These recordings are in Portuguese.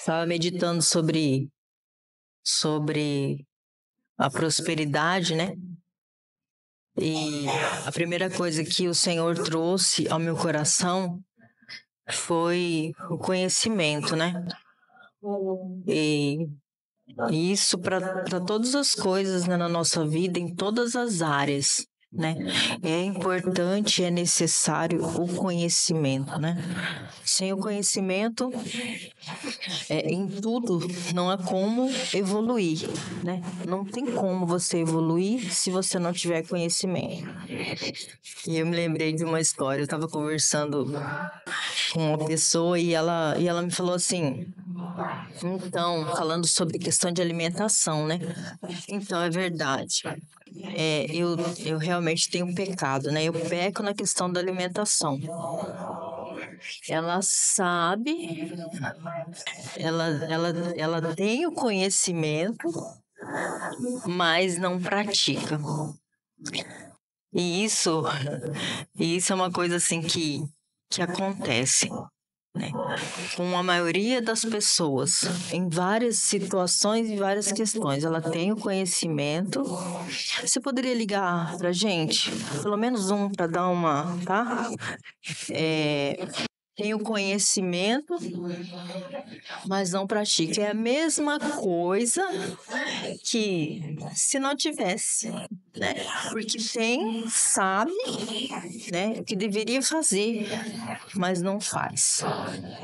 Estava meditando sobre a prosperidade, né? E a primeira coisa que o Senhor trouxe ao meu coração foi o conhecimento, né? E isso para todas as coisas, né, na nossa vida, em todas as áreas, né? É importante, é necessário o conhecimento, né? Sem o conhecimento, em tudo, não há como evoluir, né? Não tem como você evoluir se você não tiver conhecimento. E eu me lembrei de uma história, eu estava conversando com uma pessoa e ela me falou assim, então, falando sobre questão de alimentação, né? Então, é verdade. Eu realmente tenho pecado, né? Eu peco na questão da alimentação. Ela sabe, ela tem o conhecimento, mas não pratica. E isso é uma coisa assim que acontece, né, com a maioria das pessoas, em várias situações e várias questões. Ela tem o conhecimento. Você poderia ligar pra gente? Pelo menos um para dar uma, tá? Tem o conhecimento, mas não pratica. É a mesma coisa que se não tivesse, né? Porque sabe, né, o que deveria fazer, mas não faz.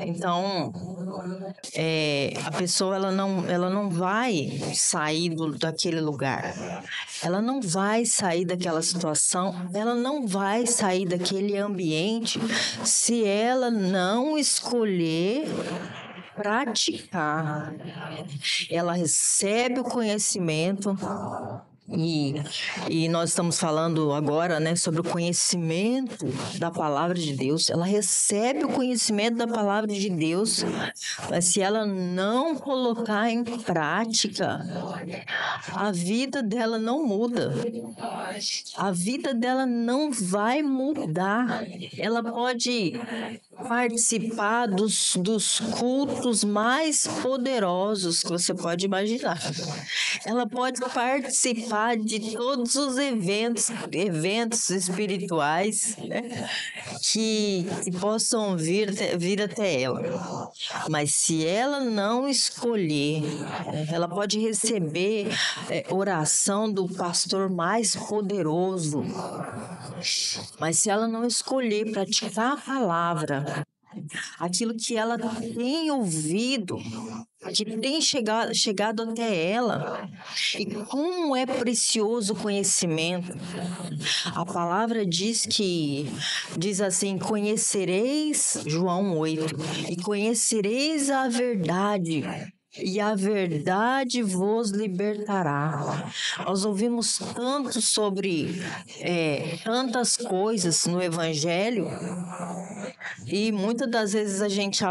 Então, a pessoa ela não vai sair daquele lugar. Ela não vai sair daquela situação, ela não vai sair daquele ambiente se ela não escolher praticar. Ela recebe o conhecimento e nós estamos falando agora, né, sobre o conhecimento da palavra de Deus. Ela recebe o conhecimento da palavra de Deus, mas se ela não colocar em prática, a vida dela não muda. A vida dela não vai mudar. Ela pode participar dos cultos mais poderosos que você pode imaginar. Ela pode participar de todos os eventos espirituais, né, que possam vir até ela. Mas se ela não escolher, ela pode receber oração do pastor mais poderoso. Mas se ela não escolher praticar a palavra, aquilo que ela tem ouvido, que tem chegado até ela, e como é precioso o conhecimento. A palavra diz assim, conhecereis, João 8, e conhecereis a verdade, e a verdade vos libertará. Nós ouvimos tanto sobre tantas coisas no Evangelho, e muitas das vezes a gente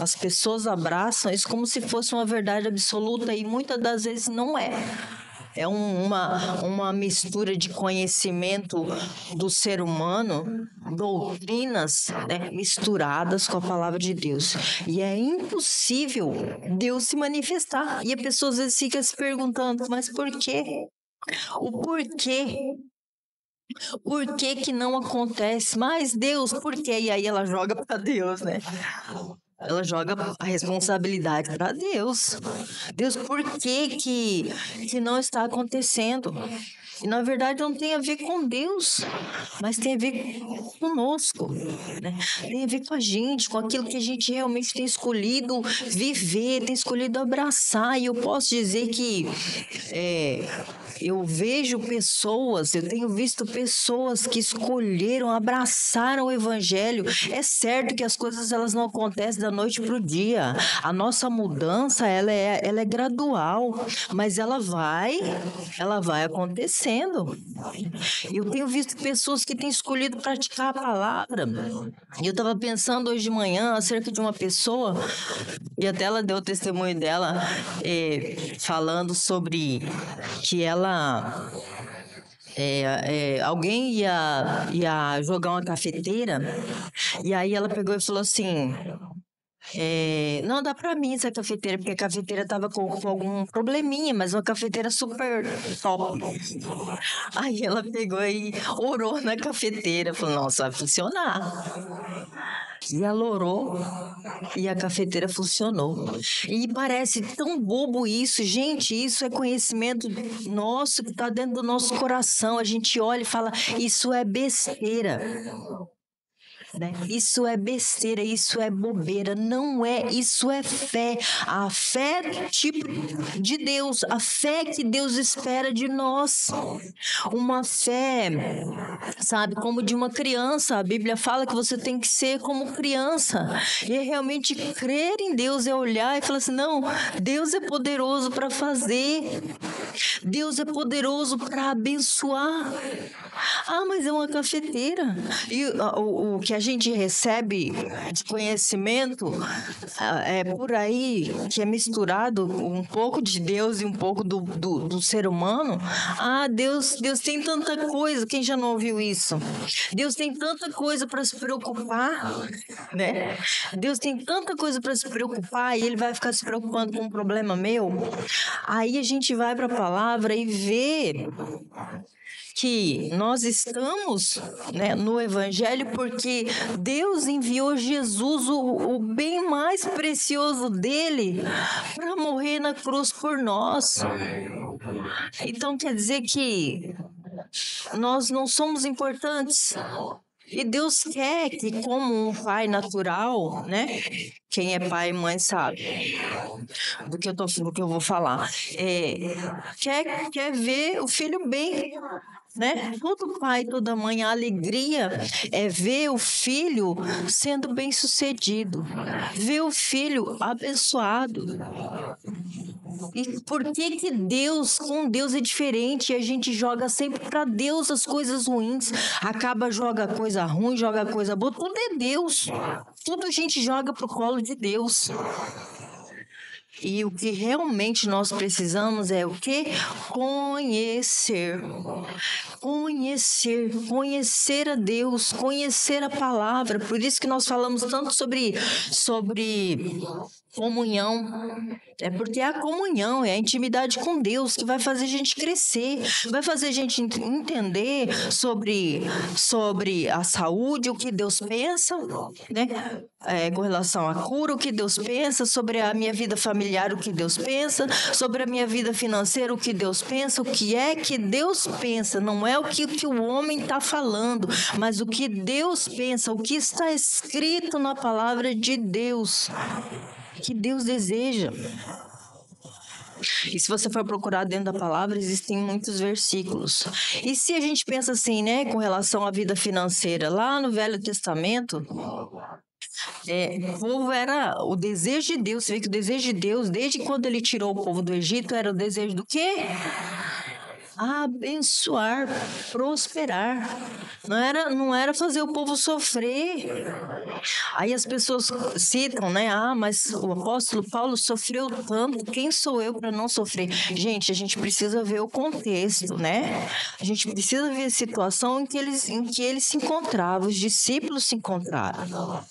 as pessoas abraçam isso como se fosse uma verdade absoluta, e muitas das vezes não é. É uma mistura de conhecimento do ser humano, doutrinas, né, misturadas com a palavra de Deus. E é impossível Deus se manifestar. E a pessoa às vezes fica se perguntando, mas por quê? O porquê? Por que que não acontece? Mas Deus, por quê? E aí ela joga para Deus, né? Ela joga a responsabilidade para Deus. Deus, por que não está acontecendo? E na verdade não tem a ver com Deus, mas tem a ver conosco, né? Tem a ver com a gente, com aquilo que a gente realmente tem escolhido viver, tem escolhido abraçar. E eu posso dizer que eu tenho visto pessoas que escolheram, abraçaram o Evangelho. É certo que as coisas elas não acontecem da noite para o dia. A nossa mudança ela é gradual, mas ela vai acontecendo. Eu tenho visto pessoas que têm escolhido praticar a palavra. E eu estava pensando hoje de manhã acerca de uma pessoa, e até ela deu o testemunho dela, falando sobre que ela alguém ia jogar uma cafeteira, e aí ela pegou e falou assim, Não, dá pra mim essa cafeteira, porque a cafeteira tava com algum probleminha, mas uma cafeteira super top. Aí ela pegou e orou na cafeteira. Falou, nossa, vai funcionar. E ela orou e a cafeteira funcionou. E parece tão bobo isso. Gente, isso é conhecimento nosso que está dentro do nosso coração. A gente olha e fala, isso é besteira. Né? Isso é besteira, isso é bobeira, não é, isso é fé. A fé tipo de Deus, a fé que Deus espera de nós. Uma fé, sabe, como de uma criança. A Bíblia fala que você tem que ser como criança. E é realmente crer em Deus, é olhar e falar assim, não, Deus é poderoso para fazer. Deus é poderoso para abençoar. Ah, mas é uma cafeteira. E o que a gente recebe de conhecimento é por aí, que é misturado um pouco de Deus e um pouco do ser humano. Ah, Deus tem tanta coisa. Quem já não ouviu isso? Deus tem tanta coisa para se preocupar, né? Deus tem tanta coisa para se preocupar e Ele vai ficar se preocupando com um problema meu. Aí a gente vai para a palavra e vê que nós estamos, né, no Evangelho porque Deus enviou Jesus, o bem mais precioso dele, para morrer na cruz por nós. Então quer dizer que nós não somos importantes. E Deus quer que, como um pai natural, né? Quem é pai e mãe sabe do que eu vou falar. Quer ver o filho bem, né? Todo pai, toda mãe, a alegria é ver o filho sendo bem-sucedido, ver o filho abençoado. E por que Deus, com Deus é diferente? A gente joga sempre para Deus as coisas ruins, joga coisa ruim, joga coisa boa, tudo é Deus. Tudo a gente joga pro colo de Deus. E o que realmente nós precisamos é o quê? Conhecer a Deus, conhecer a palavra. Por isso que nós falamos tanto sobre comunhão. É porque é a comunhão, é a intimidade com Deus que vai fazer a gente crescer, vai fazer a gente entender sobre a saúde, o que Deus pensa, né? Com relação à cura, o que Deus pensa, sobre a minha vida familiar, o que Deus pensa, sobre a minha vida financeira, o que Deus pensa, o que é que Deus pensa, não é o que o homem está falando, mas o que Deus pensa, o que está escrito na palavra de Deus, que Deus deseja. E se você for procurar dentro da palavra, existem muitos versículos. E se a gente pensa assim, né, com relação à vida financeira, lá no Velho Testamento, o povo era o desejo de Deus. Você vê que o desejo de Deus, desde quando ele tirou o povo do Egito, era o desejo do quê? Abençoar, prosperar. Não era fazer o povo sofrer. Aí as pessoas citam, né? Ah, mas o apóstolo Paulo sofreu tanto. Quem sou eu para não sofrer? Gente, a gente precisa ver o contexto, né? A gente precisa ver a situação em que eles se encontravam, os discípulos se encontravam,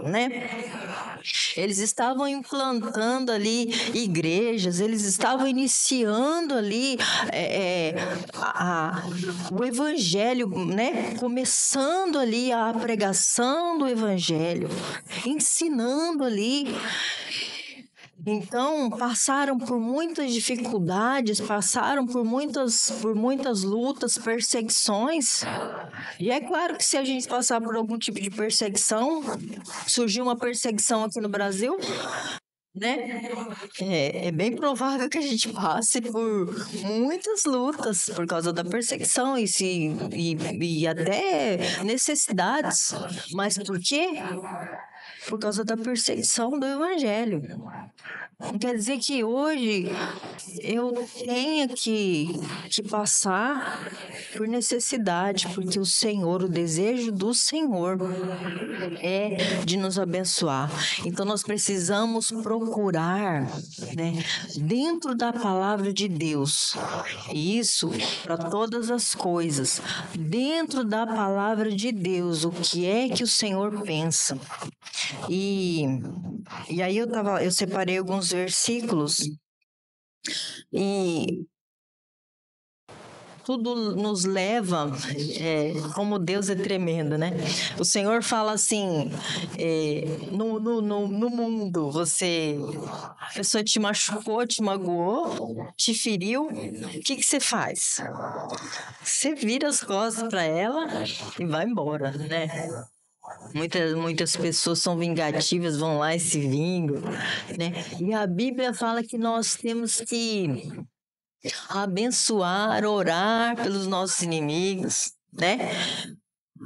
né? Eles estavam implantando ali igrejas, eles estavam iniciando ali o evangelho, né? Começando ali a pregação do evangelho, ensinando ali. Então, passaram por muitas dificuldades, passaram por muitas lutas, perseguições. E é claro que se a gente passar por algum tipo de perseguição, surgiu uma perseguição aqui no Brasil, né? É bem provável que a gente passe por muitas lutas por causa da perseguição e até necessidades. Mas por quê? Por causa da perseguição do evangelho. Não quer dizer que hoje eu tenha que passar por necessidade, porque o desejo do Senhor é de nos abençoar. Então nós precisamos procurar, né, dentro da palavra de Deus, e isso para todas as coisas, dentro da palavra de Deus, o que é que o Senhor pensa. E, e aí eu separei alguns versículos e tudo nos leva, como Deus é tremendo, né? O Senhor fala assim, no mundo, a pessoa te machucou, te magoou, te feriu, o que você faz? Você vira as costas para ela e vai embora, né? Muitas pessoas são vingativas, vão lá e se vingam, né? E a Bíblia fala que nós temos que abençoar, orar pelos nossos inimigos, né?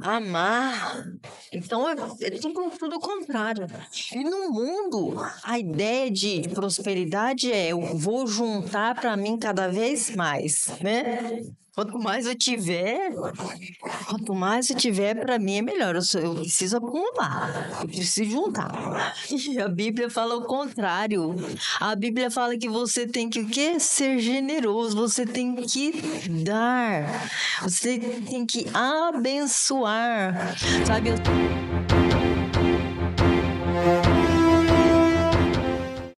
Amar. Então é tudo o contrário. E no mundo, a ideia de prosperidade é: eu vou juntar para mim cada vez mais, né? Quanto mais eu tiver, para mim é melhor. Eu preciso acumular, eu preciso juntar. E a Bíblia fala o contrário. A Bíblia fala que você tem que o quê? Ser generoso, você tem que dar, você tem que abençoar, sabe?